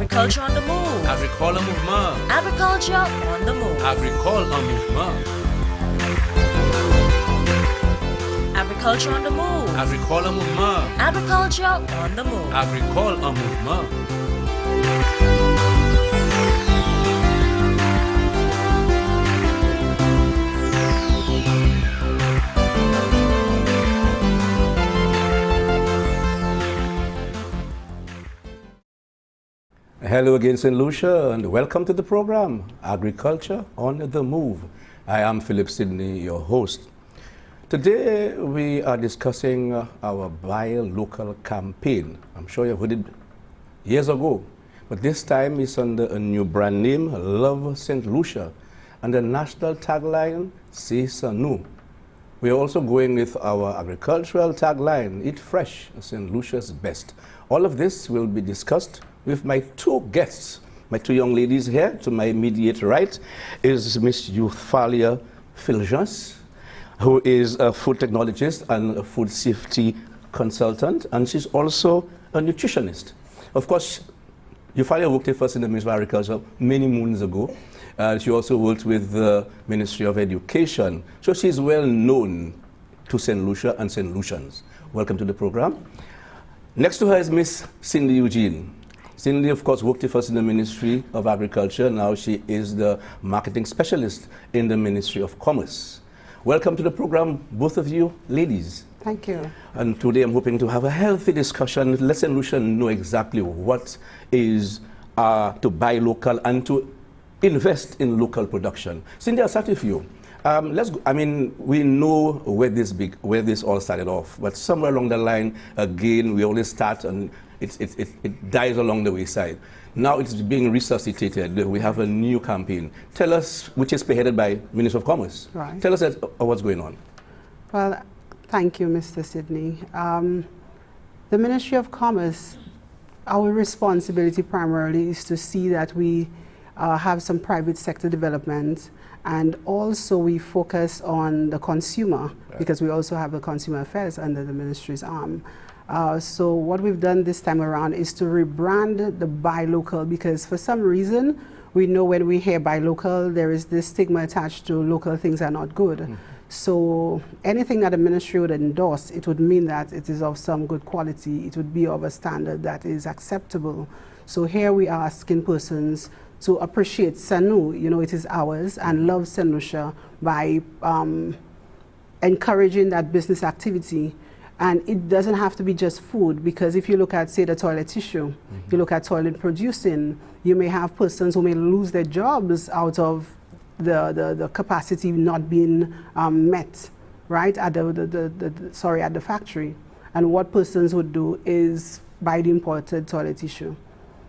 Agriculture on the move. Agricole en mouvement. Agriculture on the move. Agricole en mouvement. Agriculture on the move. Agricole en mouvement. Agriculture on the move. Agricole en mouvement. Hello again, St. Lucia, and welcome to the program, Agriculture on the Move. I am Philip Sidney, your host. Today, we are discussing our Buy Local campaign. I'm sure you've heard it years ago, but this time it's under a new brand name, Love St. Lucia, and the national tagline, C'est ça nous. We are also going with our agricultural tagline, Eat Fresh, St. Lucia's best. All of this will be discussed with my two guests, my two young ladies here. To my immediate right is Miss Euphalia Fulgence, who is a food technologist and a food safety consultant, and she's also a nutritionist. Of course, Euphalia worked with us in the Ministry of Agriculture many moons ago. She also worked with the Ministry of Education, so she's well known to St. Lucia and St. Lucians. Welcome to the program. Next to her is Miss Cindy Eugene. Cindy, of course, worked with us in the Ministry of Agriculture. Now she is the marketing specialist in the Ministry of Commerce. Welcome to the program, both of you ladies. Thank you. And today I'm hoping to have a healthy discussion. Let St. Lucia know exactly what is to buy local and to invest in local production. Cindy, I'll start with you. Let's go. I mean, we know where this all started off, but somewhere along the line, again, we always start and it dies along the wayside. Now it's being resuscitated. We have a new campaign. Tell us, which is spearheaded by Minister of Commerce. Right. Tell us what's going on. Well, thank you, Mr. Sidney. The Ministry of Commerce, our responsibility primarily is to see that we have some private sector development, and also we focus on the consumer, right, because we also have the consumer affairs under the ministry's arm. So what we've done this time around is to rebrand the buy local, because for some reason we know when we hear buy local there is this stigma attached to local things are not good. Mm-hmm. So anything that the ministry would endorse, it would mean that it is of some good quality, it would be of a standard that is acceptable. So here we are asking persons to appreciate Sanu, you know, it is ours, and love St. Lucia by encouraging that business activity. And it doesn't have to be just food, because if you look at, say, the toilet tissue, mm-hmm, you look at toilet producing, you may have persons who may lose their jobs out of the capacity not being met, right, at the factory. And what persons would do is buy the imported toilet tissue.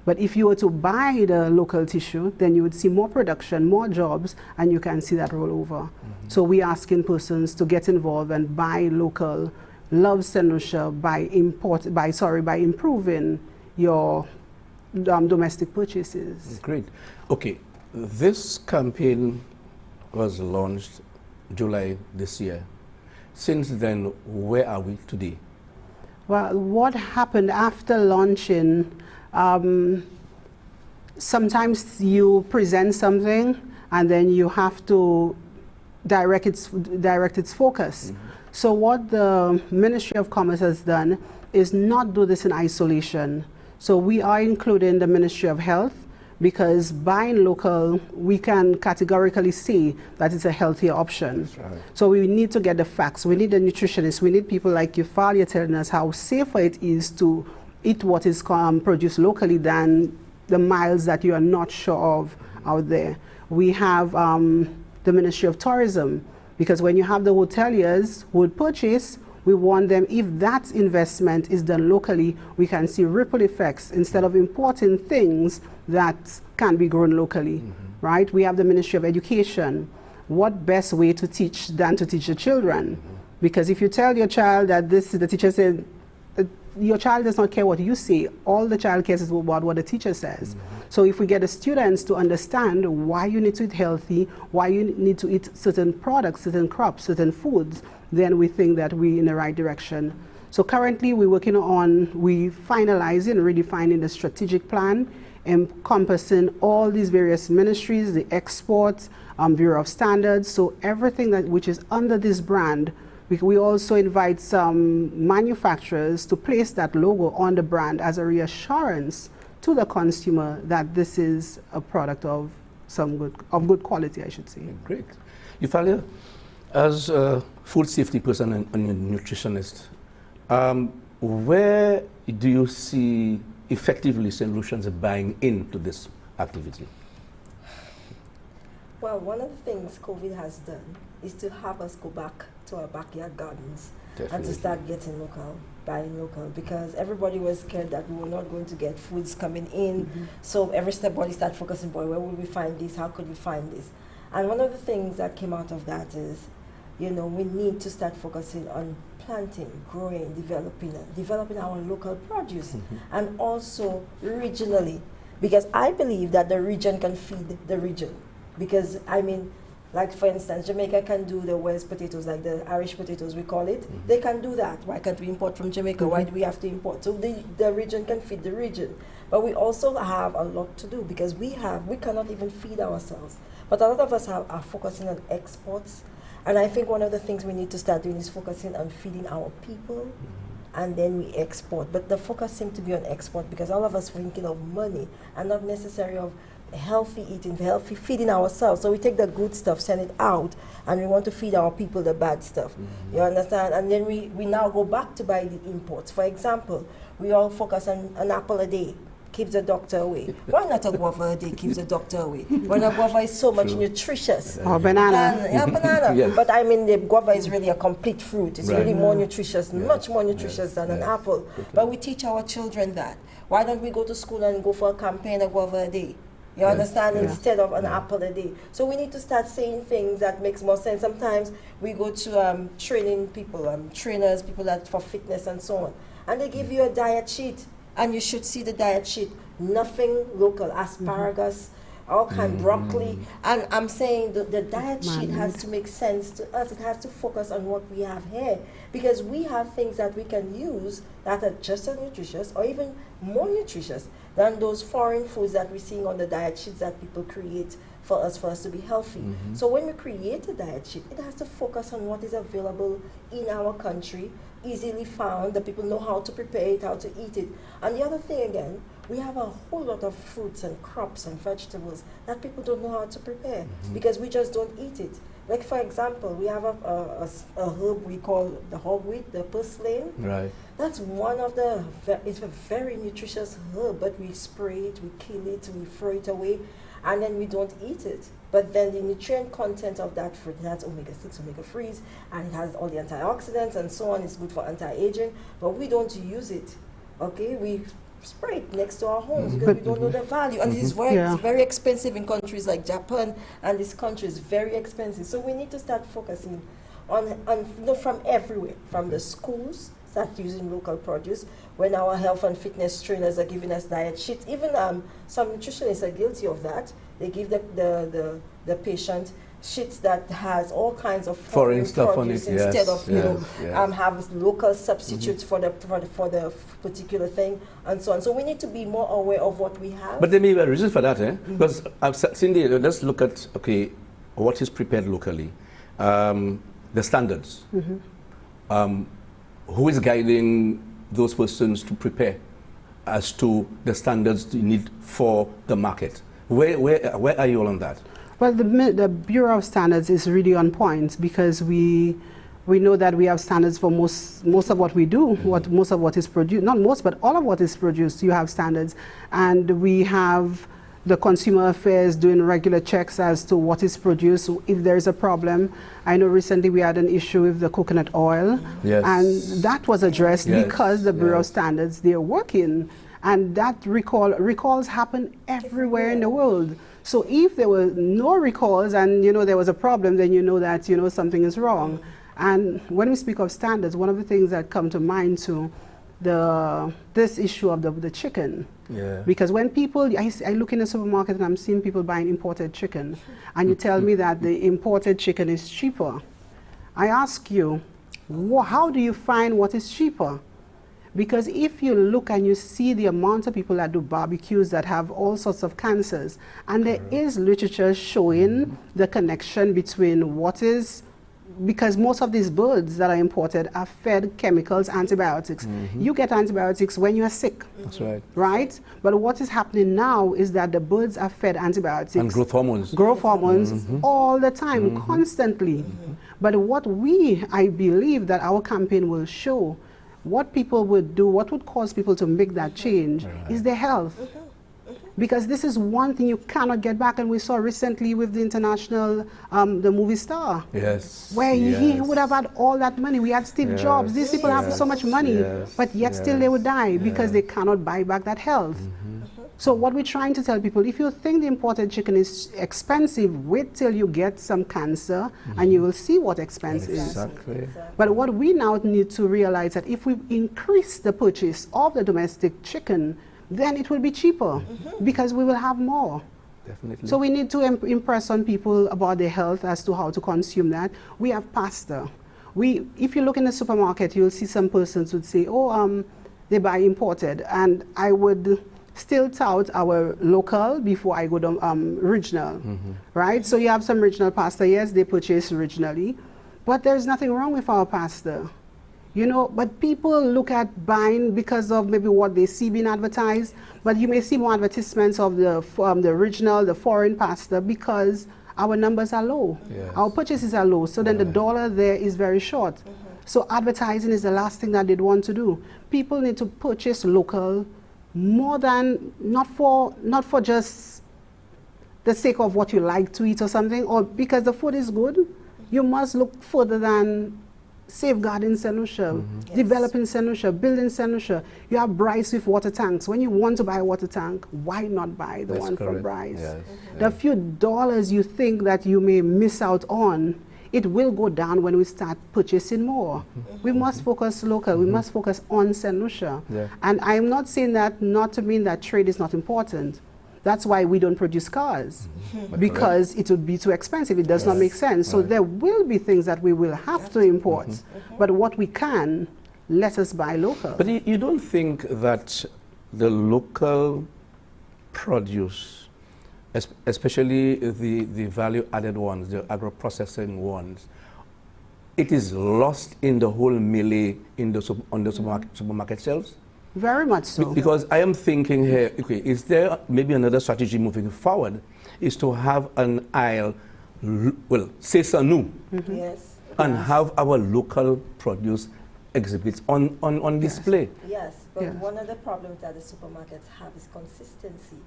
But if you were to buy the local tissue, then you would see more production, more jobs, and you can see that roll over. Mm-hmm. So we're asking persons to get involved and buy local, love St. Lucia by improving your domestic purchases. Great. Okay, this campaign was launched July this year. Since then, where are we today? Well, what happened after launching, sometimes you present something and then you have to direct its focus. Mm-hmm. So what the Ministry of Commerce has done is not do this in isolation. So we are including the Ministry of Health, because buying local, we can categorically say that it's a healthier option. That's right. So we need to get the facts. We need the nutritionists. We need people like Euphalia telling us how safer it is to eat what is produced locally than the miles that you are not sure of out there. We have the Ministry of Tourism, because when you have the hoteliers who would purchase, we want them, if that investment is done locally, we can see ripple effects instead of importing things that can be grown locally, mm-hmm, right? We have the Ministry of Education. What best way to teach than to teach the children? Mm-hmm. Because if you tell your child that this, the teacher said, your child does not care what you say. All the child cares is about what the teacher says. Mm-hmm. So if we get the students to understand why you need to eat healthy, why you need to eat certain products, certain crops, certain foods, then we think that we're in the right direction. So currently we're working on, we finalizing, redefining the strategic plan encompassing all these various ministries, the exports, Bureau of Standards. So everything that which is under this brand, we also invite some manufacturers to place that logo on the brand as a reassurance to the consumer that this is a product of good quality, I should say. Great. Eufalia, as a food safety person and a nutritionist, where do you see effectively St. Lucians buying into this activity? Well, one of the things COVID has done is to have us go back to our backyard gardens and to start getting local, buying local, because everybody was scared that we were not going to get foods coming in. So everybody started focusing, boy, where would we find this? How could we find this? And one of the things that came out of that is, we need to start focusing on planting, growing, developing our local produce, and also regionally, because I believe that the region can feed the region. Because, like for instance, Jamaica can do the West potatoes, like the Irish potatoes we call it. They can do that. Why can't we import from Jamaica? Why do we have to import? So the region can feed the region. But we also have a lot to do, because we cannot even feed ourselves. But a lot of us are focusing on exports. And I think one of the things we need to start doing is focusing on feeding our people, and then we export. But the focus seems to be on export, because all of us are thinking of money and not necessarily of healthy eating, healthy feeding ourselves. So we take the good stuff, send it out, and we want to feed our people the bad stuff. You understand? And then we now go back to buy the imports. For example, we all focus on an apple a day keeps the doctor away. Why not a guava a day keeps the doctor away? When a guava is so much nutritious. Or banana. Banana. Yes. But the guava is really a complete fruit. It's really more nutritious, much more nutritious than an apple. But we teach our children that. Why don't we go to school and go for a campaign, a guava a day? You understand? Instead of an apple a day. So we need to start saying things that makes more sense. Sometimes we go to training people, trainers, people that for fitness and so on. And they give you a diet sheet. And you should see the diet sheet. Nothing local, asparagus, all kind, broccoli. And I'm saying the diet sheet has to make sense to us. It has to focus on what we have here. Because we have things that we can use that are just as nutritious or even more nutritious than those foreign foods that we're seeing on the diet sheets that people create for us to be healthy. So when we create a diet sheet, it has to focus on what is available in our country, easily found, that people know how to prepare it, how to eat it. And the other thing again, we have a whole lot of fruits and crops and vegetables that people don't know how to prepare because we just don't eat it. Like for example, we have a herb we call the hogweed, the purslane. Right. That's one of it's a very nutritious herb, but we spray it, we kill it, we throw it away, and then we don't eat it. But then the nutrient content of that fruit, it has omega-6, omega-3s, and it has all the antioxidants and so on. It's good for anti-aging, but we don't use it. Okay, we spray it next to our homes because we don't know the value. And it's very expensive in countries like Japan, and this country is very expensive. So we need to start focusing on from everywhere, from the schools, start using local produce. When our health and fitness trainers are giving us diet sheets, even some nutritionists are guilty of that. They give the patient sheets that has all kinds of foreign stuff on it instead of have local substitutes for the particular thing and so on. So we need to be more aware of what we have. But there may be a reason for that, because Cindy, let's look at what is prepared locally, the standards. Who is guiding those persons to prepare as to the standards you need for the market? Where are you all on that? Well, the Bureau of Standards is really on point because we know that we have standards for most of what we do, most of what is produced, not most, but all of what is produced, you have standards. And we have the Consumer Affairs doing regular checks as to what is produced, if there is a problem. I know recently we had an issue with the coconut oil, and that was addressed because the Bureau of Standards, they're working. And that recalls happen everywhere in the world. So if there were no recalls and there was a problem, then that something is wrong. And when we speak of standards, one of the things that come to mind too, this issue of the chicken. Because when people, I look in the supermarket and I'm seeing people buying imported chicken, and you tell me that the imported chicken is cheaper. I ask you, how do you find what is cheaper? Because if you look and you see the amount of people that do barbecues that have all sorts of cancers, and there is literature showing the connection between what is, because most of these birds that are imported are fed chemicals, antibiotics. You get antibiotics when you are sick. That's right. Right? But what is happening now is that the birds are fed antibiotics. And growth hormones. Growth hormones all the time, constantly. But what I believe that our campaign will show, what people would do, what would cause people to make that change is their health. Because this is one thing you cannot get back, and we saw recently with the international, the movie star. Yes. Where he would have had all that money. We had Steve Jobs. These people have so much money, but yet still they would die because they cannot buy back that health. So what we're trying to tell people, if you think the imported chicken is expensive, wait till you get some cancer and you will see what expense is. Exactly. But what we now need to realize that if we increase the purchase of the domestic chicken, then it will be cheaper because we will have more. Definitely. So we need to impress on people about their health as to how to consume that. We have pasta. If you look in the supermarket, you'll see some persons would say, oh, they buy imported. And I would still tout our local before I go to regional, right? So you have some regional pasta. Yes, they purchase regionally. But there's nothing wrong with our pasta. You know, but people look at buying because of maybe what they see being advertised, but you may see more advertisements of the original, the foreign pasta, because our numbers are low. Yes. Our purchases are low, so then the dollar there is very short. So advertising is the last thing that they'd want to do. People need to purchase local more than, not for just the sake of what you like to eat or something, or because the food is good. You must look further than safeguarding St. Lucia, developing St. Lucia, building St. Lucia. You have Bryce with water tanks. When you want to buy a water tank, why not buy the one from Bryce? Yes. The few dollars you think that you may miss out on, it will go down when we start purchasing more. We must focus local. We must focus on St. Lucia. Yeah. And I'm not saying that not to mean that trade is not important. That's why we don't produce cars, because it would be too expensive. It does not make sense. So there will be things that we will have to import, but what we can, let us buy local. But you don't think that the local produce, especially the value-added ones, the agro-processing ones, it is lost in the whole melee on the supermarket shelves? Very much so. Because I am thinking here, okay, is there maybe another strategy moving forward, is to have an aisle, well, say Sanu, and have our local produce exhibits on display. Yes, but one of the problems that the supermarkets have is consistency.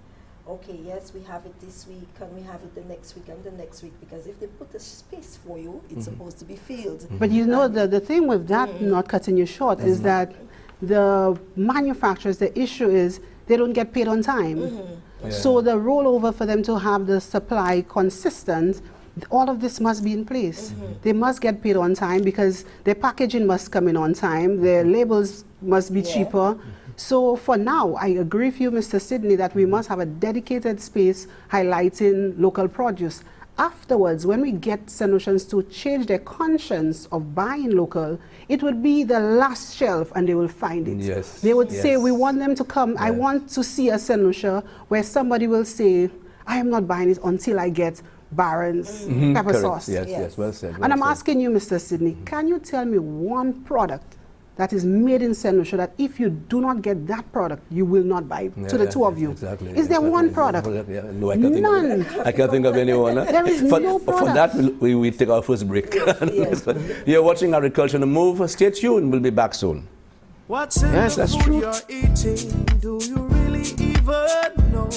Okay, yes, we have it this week, and we have it the next week and the next week, because if they put the space for you, it's supposed to be filled. But you know, the thing with that, not cutting you short, is that the manufacturers, the issue is they don't get paid on time. So the rollover for them to have the supply consistent, all of this must be in place. They must get paid on time because their packaging must come in on time, their labels must be cheaper. So for now, I agree with you, Mr. Sidney, that we must have a dedicated space highlighting local produce. Afterwards, when we get St. Lucians to change their conscience of buying local, it would be the last shelf and they will find it. Yes. They would say, we want them to come, I want to see a St. Lucia where somebody will say, I am not buying it until I get Barron's pepper sauce. Yes, well said. Well And I'm said. asking you, Mr. Sidney, can you tell me one product that is made in St. Lucia that if you do not get that product, you will not buy it, to the two of you? Exactly. Is there one product? No, I can't think None. I can't think of anyone. There is no For product. that, we take our first break. You're watching Agriculture on the Move. Stay tuned. We'll be back soon. What's in Yes, the that's food true. you're eating? Do you really even know?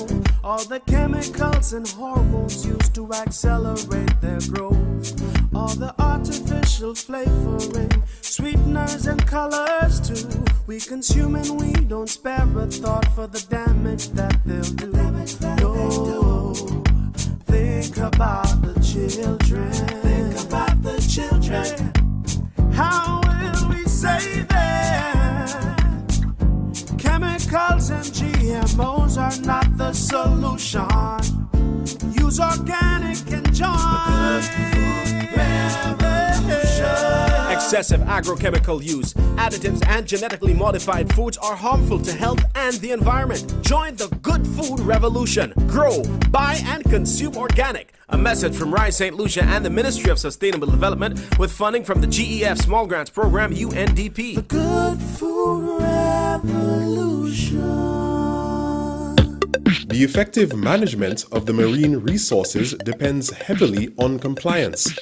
All the chemicals and hormones used to accelerate their growth. All the artificial flavoring, sweeteners and colors too. We consume and we don't spare a thought for the damage that they'll do. No, think about the children. Think about the children. How will we save them? Chemicals and GMOs are not the solution. Use organic and join. excessive agrochemical use, additives, and genetically modified foods are harmful to health and the environment. Join the good food revolution. Grow, buy, and consume organic. A message from Rise St. Lucia and the Ministry of Sustainable Development with funding from the GEF Small Grants Program, UNDP. The Good Food Revolution. The effective management of the marine resources depends heavily on compliance.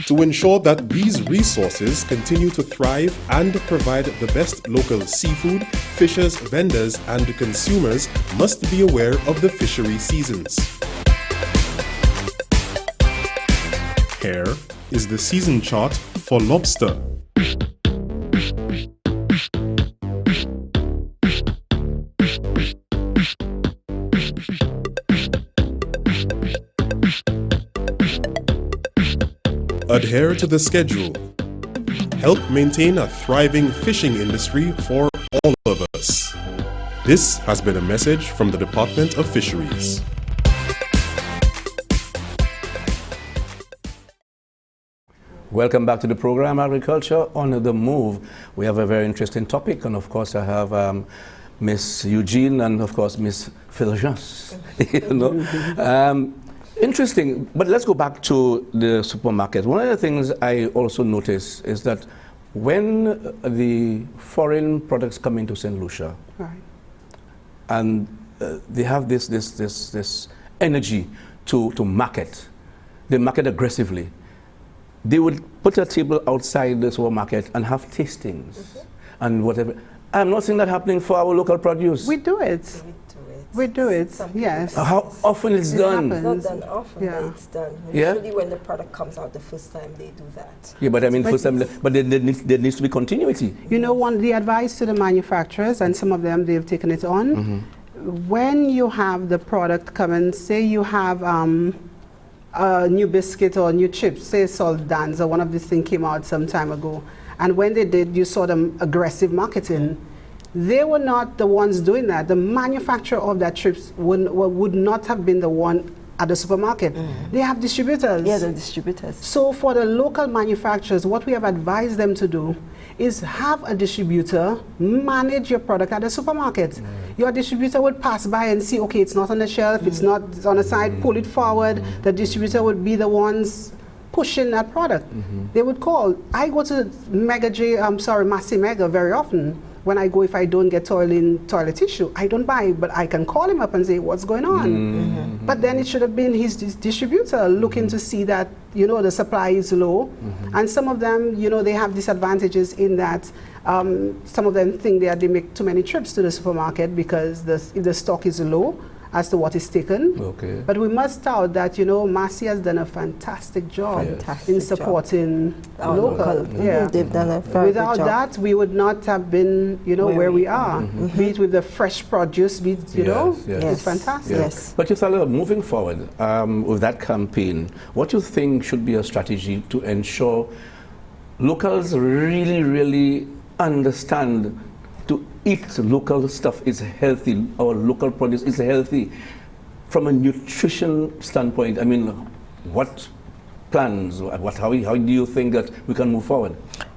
To ensure that these resources continue to thrive and provide the best local seafood, fishers, vendors, and consumers must be aware of the fishery seasons. Here is the season chart for lobster. Adhere to the schedule. Help maintain a thriving fishing industry for all of us. This has been a message from the Department of Fisheries. Welcome back to the program, Agriculture on the Move. We have a very interesting topic, and of course I have Miss Eugene and of course Miss Fulgence. Interesting, but let's go back to the supermarket. One of the things I also notice is that when the foreign products come into St. Lucia, Right. and they have this energy to market, they market aggressively. They would put a table outside the supermarket and have tastings and whatever. I'm not seeing that happening for our local produce. We do it. We do it, yes. How often it's done? happens. Not done often, Yeah. but it's done. Yeah? Usually when the product comes out the first time, they do that. Yeah, but I mean, But first time, but there needs to be continuity. You know, the advice to the manufacturers, and some of them, they've taken it on, when you have the product come and say you have a new biscuit or new chips, say Salt Dans or one of these things came out some time ago, and when they did, you saw them aggressive marketing. They were not the ones doing that. The manufacturer of that chips would not have been the one at the supermarket. They have distributors. Yeah, the distributors. So for the local manufacturers, what we have advised them to do is have a distributor manage your product at the supermarket. Your distributor would pass by and see, okay, it's not on the shelf, it's not on the side, pull it forward. The distributor would be the ones pushing that product. They would call. I go to Massy Mega very often. When I go, if I don't get toilet tissue, I don't buy, but I can call him up and say, what's going on? But then it should have been his distributor looking to see that, you know, the supply is low. And some of them, you know, they have disadvantages in that some of them think they make too many trips to the supermarket because if the stock is low as to what is taken. Okay. But we must out that, you know, Massy has done a fantastic job in supporting local. Yeah. They've done a very Without good job. that, we would not have been, you know, where we are. Be it with the fresh produce, be it, you know, it's fantastic. Yes. But Yuthala, moving forward with that campaign, what do you think should be a strategy to ensure locals really understand to eat local stuff is healthy, our local produce is healthy from a nutrition standpoint? I mean, what plans, how do you think that we can move forward?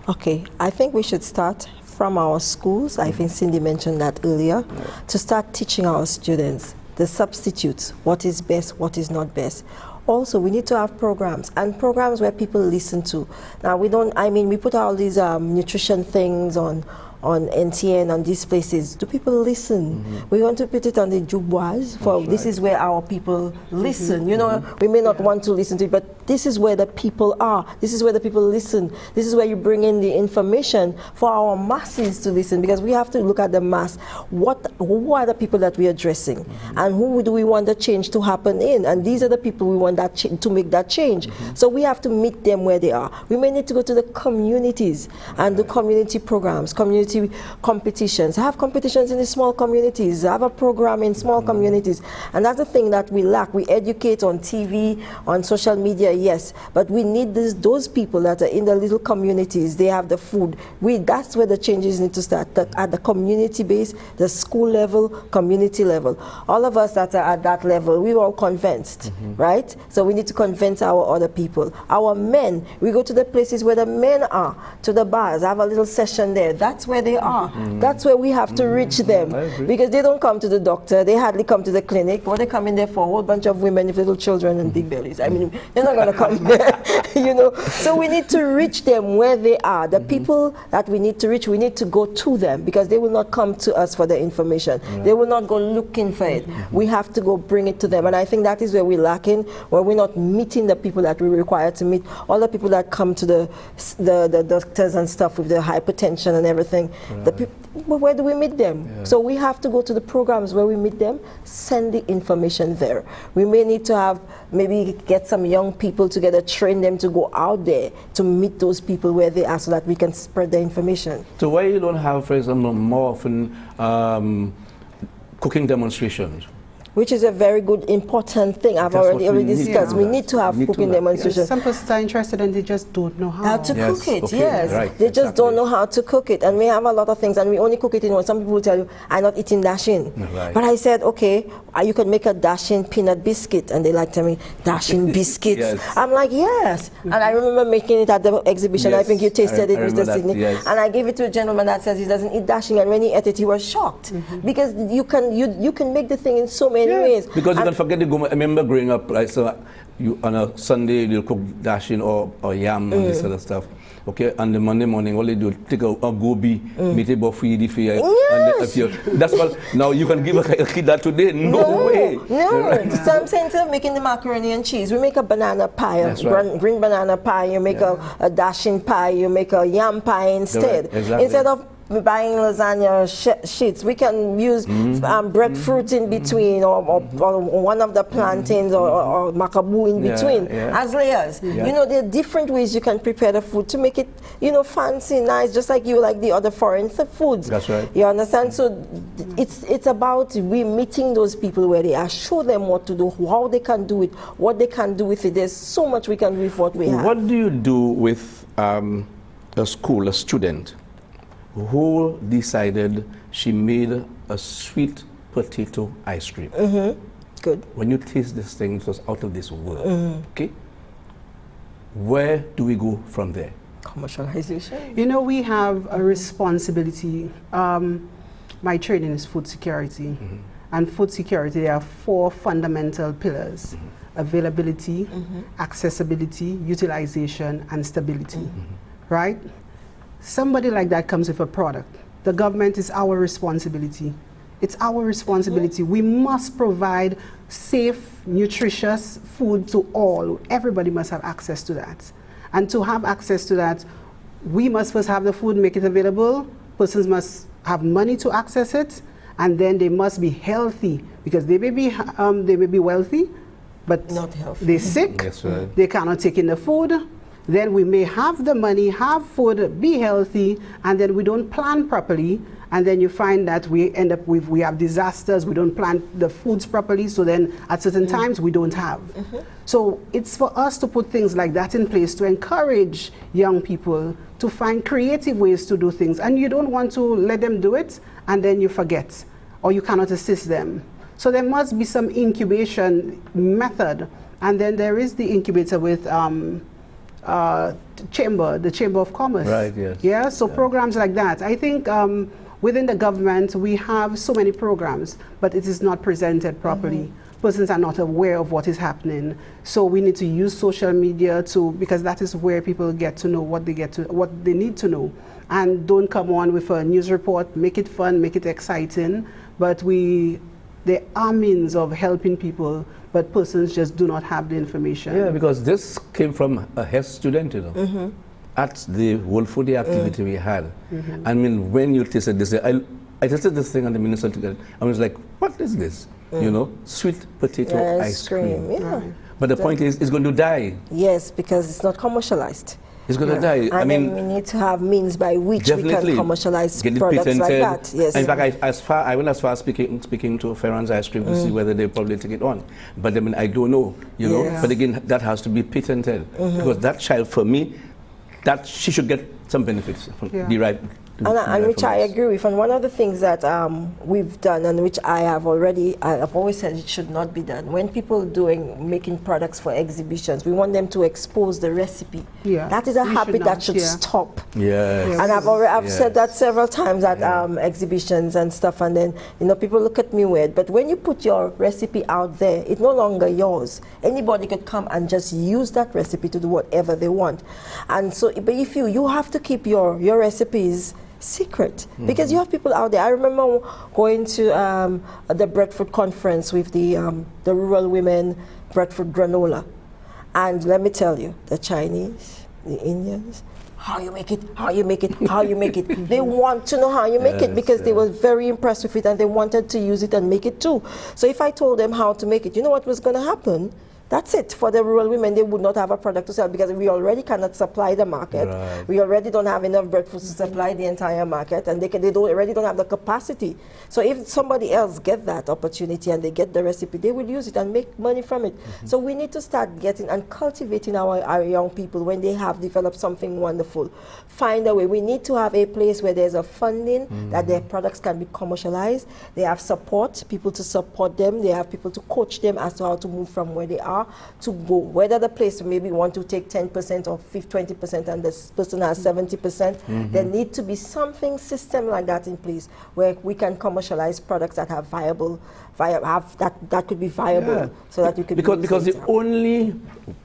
Okay, I think we should start from our schools. I think Cindy mentioned that earlier, to start teaching our students the substitutes, what is best, what is not best. Also, we need to have programs, and programs where people listen to. Now, we put all these nutrition things on NTN, on these places. Do people listen? We want to put it on the Jubois, for this is where our people listen. You know, we may not want to listen to it, but this is where the people are. This is where the people listen. This is where you bring in the information for our masses to listen, because we have to look at the mass. Who are the people that we're addressing? And who do we want the change to happen in? And these are the people we want that to make that change. So we have to meet them where they are. We may need to go to the communities and do community programs, community community competitions. Have competitions in the small communities. Have a program in small communities. And that's the thing that we lack. We educate on TV, on social media, yes, but we need those people that are in the little communities. They have the food. That's where the changes need to start, at the community base, the school level, community level. All of us that are at that level, we're all convinced, right? So we need to convince our other people. Our men, we go to the places where the men are, to the bars, have a little session there. That's where they are. That's where we have to reach them, because they don't come to the doctor. They hardly come to the clinic. What they come in there for? A whole bunch of women with little children and big bellies. I mean, they're not going to come there, you know. So we need to reach them where they are. The people that we need to reach, we need to go to them, because they will not come to us for the information. They will not go looking for it. We have to go bring it to them. And I think that is where we're lacking, where we're not meeting the people that we require to meet. All the people that come to the doctors and stuff with the hypertension and everything, where do we meet them? So we have to go to the programs where we meet them, send the information there. We may need to have, maybe get some young people together, train them to go out there to meet those people where they are, so that we can spread the information. So why you don't have, for example, more often cooking demonstrations? Which is a very good, important thing. I've already discussed. We need to have cooking demonstrations. Some persons are interested and they just don't know how to cook it. Okay, yes, right, they just don't know how to cook it. And we have a lot of things, and we only cook it in one. Some people will tell you, I'm not eating dashing. But I said, okay, you can make a dashing peanut biscuit. And they like to me, dashing biscuits. I'm like, yes. And I remember making it at the exhibition. I think you tasted it, Mr. Sidney. And I gave it to a gentleman that says he doesn't eat dashing. And when he ate it, he was shocked. Because you can make the thing in so many ways. Because you can forget the go. I remember growing up, like, so you on a Sunday you'll cook dashing or yam and this other stuff. Okay, and the Monday morning, all they do, take a gobi, meet a buffet for you. That's what, now you can give a kid that today. No way. No. So I'm saying, instead of making the macaroni and cheese, we make a banana pie, green banana pie, you make a dashing pie, you make a yam pie instead. Instead of buying lasagna sheets, we can use breadfruit in between, or one of the plantains, or macaboo in between as layers. You know, there are different ways you can prepare the food to make it, you know, fancy, nice, just like you like the other foreign foods. That's right. You understand? So it's about we meeting those people where they are, show them what to do, how they can do it, what they can do with it. There's so much we can do with what we have. What do you do with a student who decided she made a sweet potato ice cream? Good. When you taste this thing, it was out of this world. Okay? Where do we go from there? Commercialization. You know, we have a responsibility. My training is food security. And food security, there are 4 fundamental pillars: availability, accessibility, utilization, and stability. Right? Somebody like that comes with a product. The government is our responsibility. It's our responsibility. We must provide safe, nutritious food to all. Everybody must have access to that. And to have access to that, we must first have the food, make it available. Persons must have money to access it, and then they must be healthy, because they may be wealthy, but not healthy. They're sick. That's right. They cannot take in the food. Then we may have the money, have food, be healthy, and then we don't plan properly, and then you find that we end up with, we have disasters, we don't plan the foods properly, so then at certain times we don't have. So it's for us to put things like that in place to encourage young people to find creative ways to do things, and you don't want to let them do it and then you forget, or you cannot assist them. So there must be some incubation method, and then there is the incubator with the Chamber of Commerce. Right, yes. Yeah, so programs like that. I think within the government we have so many programs, but it is not presented properly. Persons are not aware of what is happening. So we need to use social media because that is where people get to know what they need to know. And don't come on with a news report, make it fun, make it exciting, but there are means of helping people, but persons just do not have the information. Yeah, because this came from a health student, you know, at the World Food Day activity we had. I mean, when you tasted this, I tasted this thing on the Minnesota, I was like, what is this? You know, sweet potato ice cream. Yeah. But the point is, it's going to die. Yes, because it's not commercialized. It's going to die. And I mean, then we need to have means by which we definitely can commercialize get it products like patented. that. Yes. In fact, I went as far as speaking to Ferran's Ice Cream to see whether they probably take it on. But I mean, I don't know, you know. Yes. But again, that has to be patented because that child, for me, that she should get some benefits from derived. And which I agree with. And one of the things that we've done, and which I've always said it should not be done. When people making products for exhibitions, we want them to expose the recipe. Yeah. That is a habit that should yeah. stop. Yes. And I've said that several times at exhibitions and stuff, and then people look at me weird. But when you put your recipe out there, it's no longer yours. Anybody could come and just use that recipe to do whatever they want. And so, but if you have to keep your recipes secret, because you have people out there. I remember going to the Bradford conference with the rural women, Bradford granola, and let me tell you, the Chinese, the Indians, how you make it, how you make it, how you make it. They want to know how you make it because they were very impressed with it and they wanted to use it and make it too. So if I told them how to make it, you know what was going to happen? That's it. For the rural women, they would not have a product to sell because we already cannot supply the market. Right. We already don't have enough breadfruits to supply the entire market, and they already don't have the capacity. So if somebody else get that opportunity and they get the recipe, they will use it and make money from it. So we need to start getting and cultivating our young people when they have developed something wonderful. Find a way. We need to have a place where there's a funding that their products can be commercialized. They have support, people to support them. They have people to coach them as to how to move from where they are to go. Whether the place maybe want to take 10% or 20% and this person has 70%, there need to be something system like that in place where we can commercialize products that have that could be viable, so that you could because the only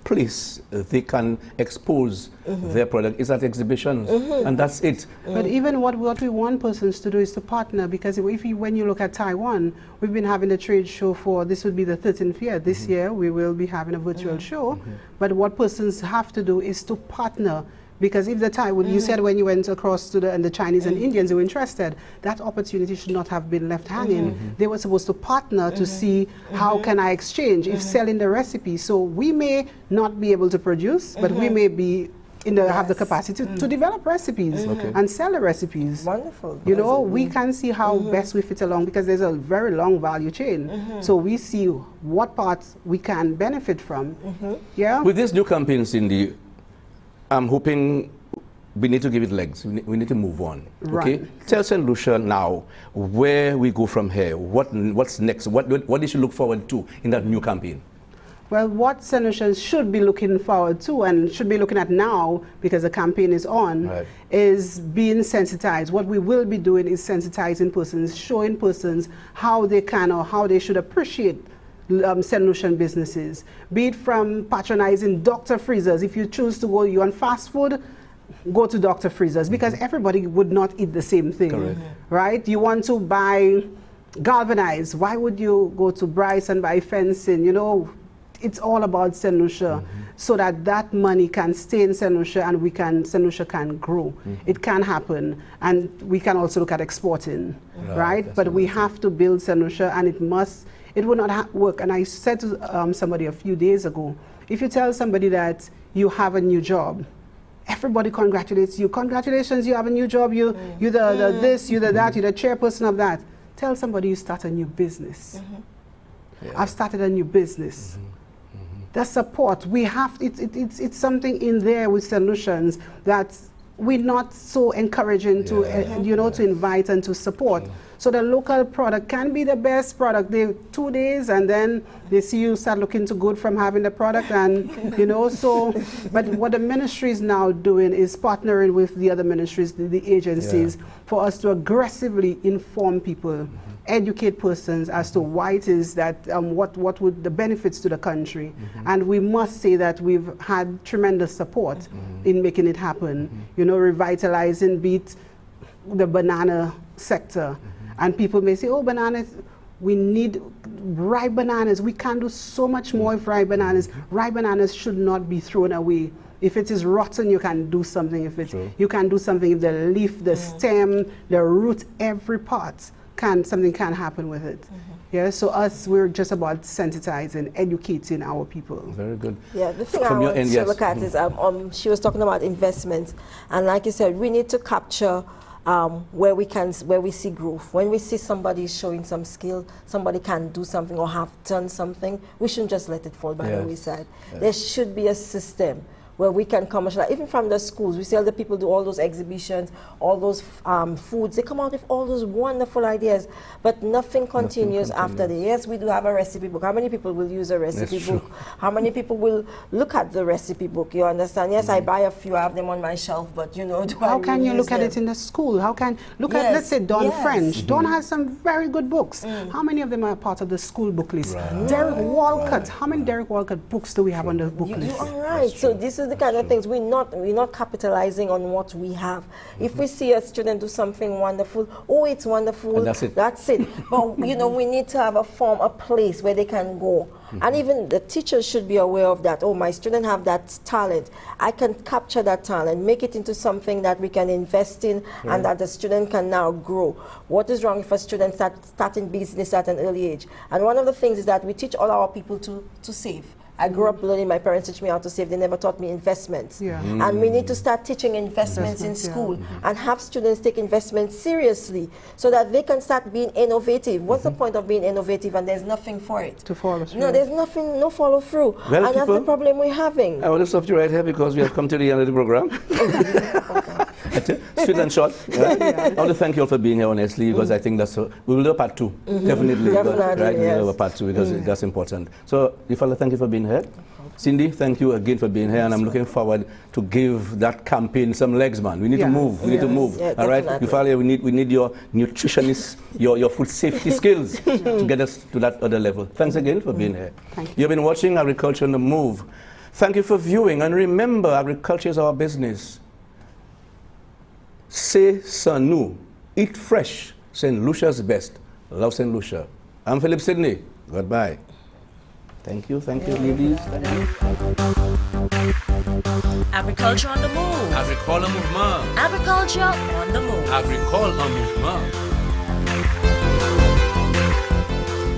place they can expose their product is at exhibitions, and that's it. But even what we want persons to do is to partner, because when you look at Taiwan, we've been having a trade show for, this would be the 13th year. This year we will be having a virtual show, but what persons have to do is to partner. Because if the Taiwan, you said when you went across to the Chinese and Indians, they were interested, that opportunity should not have been left hanging. They were supposed to partner to see how can I exchange, if selling the recipe. So we may not be able to produce, but we may be have the capacity to develop recipes and sell the recipes. Wonderful. You know, we can see how best we fit along, because there's a very long value chain. So we see what parts we can benefit from. Yeah. With this new campaign, Cindy, I'm hoping we need to give it legs. We need to move on. Okay? Right. Tell St. Lucia now where we go from here. What's next? What they should look forward to in that new campaign? Well, what St. Lucia should be looking forward to and should be looking at now, because the campaign is on, is being sensitized. What we will be doing is sensitizing persons, showing persons how they can or how they should appreciate St. Lucian businesses, be it from patronizing Dr. Freezers. If you choose to go, you want fast food, go to Dr. Freezers, because everybody would not eat the same thing, right? You want to buy galvanized, why would you go to Bryce and buy fencing? You know, it's all about St. Lucia, so that money can stay in St. Lucia and St. Lucia can grow. It can happen, and we can also look at exporting, right? But we have to build St. Lucia, and it will not work. And I said to somebody a few days ago, if you tell somebody that you have a new job, everybody congratulates you. Congratulations, you have a new job. You're the this, you're the that, you're the chairperson of that. Tell somebody you start a new business. I've started a new business. The support we have, it's something in there with solutions that we're not so encouraging to to invite and to support. So the local product can be the best product. 2 days and then they see you start looking too good from having the product, and so. But what the ministry is now doing is partnering with the other ministries, the agencies, for us to aggressively inform people, educate persons as to why it is that what would the benefits to the country. And we must say that we've had tremendous support in making it happen. Revitalizing the banana sector. And people may say, oh, bananas, we need ripe bananas. We can do so much more with ripe bananas. Ripe bananas should not be thrown away. If it is rotten, you can do something. You can do something if the leaf, the stem, the root, every part, something can happen with it. Yeah, so we're just about sensitizing, educating our people. Very good. Yeah, the thing I From your want end, to yes. look at is she was talking about investments, and like you said, we need to capture where we see growth. When we see somebody showing some skill, somebody can do something or have done something, we shouldn't just let it fall by the wayside. There should be a system where we can commercialize, even from the schools. We see other people do all those exhibitions, all those foods. They come out with all those wonderful ideas, but nothing continues after that. Yes, we do have a recipe book. How many people will use a recipe book? How many people will look at the recipe book? You understand? Yes, I buy a few, I have them on my shelf, but you know, how can you look at it in the school? How can look at, let's say, Don French. Don has some very good books. How many of them are part of the school book list? Derek Walcott. How many Derek Walcott books do we have on the book list? You are right. So this is the kind of things we're not capitalizing on what we have. If we see a student do something wonderful, oh, it's wonderful. And that's it. That's it. But you know, we need to have a place where they can go. And even the teachers should be aware of that. Oh, my student have that talent. I can capture that talent, make it into something that we can invest in and that the student can now grow. What is wrong if a student starting business at an early age? And one of the things is that we teach all our people to save. I grew up learning, my parents teach me how to save, they never taught me investments. And we need to start teaching investments in school and have students take investments seriously so that they can start being innovative. What's the point of being innovative and there's nothing for it? To follow through. No, there's nothing, no follow through. Well, and that's the problem we're having. I want to stop you right here because we have come to the end of the program. Sweet and short. Right? I want to thank you all for being here, honestly, because I think that's we will do a part 2. Definitely. Definitely, Right? yes. We'll do a part 2 because that's important. So, Ifala, thank you for being here. Cindy, thank you again for being here, and I'm looking forward to give that campaign some legs, man. We need to move. We need to move. Yeah, all right, definitely. Ifala, we need your nutritionist, your food safety skills to get us to that other level. Thanks again for being here. Thank you. You've been watching Agriculture on the Move. Thank you for viewing, and remember, agriculture is our business. C'est sans nous. Eat fresh. St. Lucia's best. Love St. Lucia. I'm Philip Sidney. Goodbye. Thank you, ladies. Agriculture on the move. Agricole en mouvement. Agriculture on the move. Agricole en mouvement.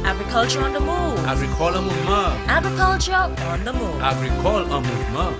Agriculture on the move. Agricole en mouvement. Agriculture on the move. Agricole en mouvement.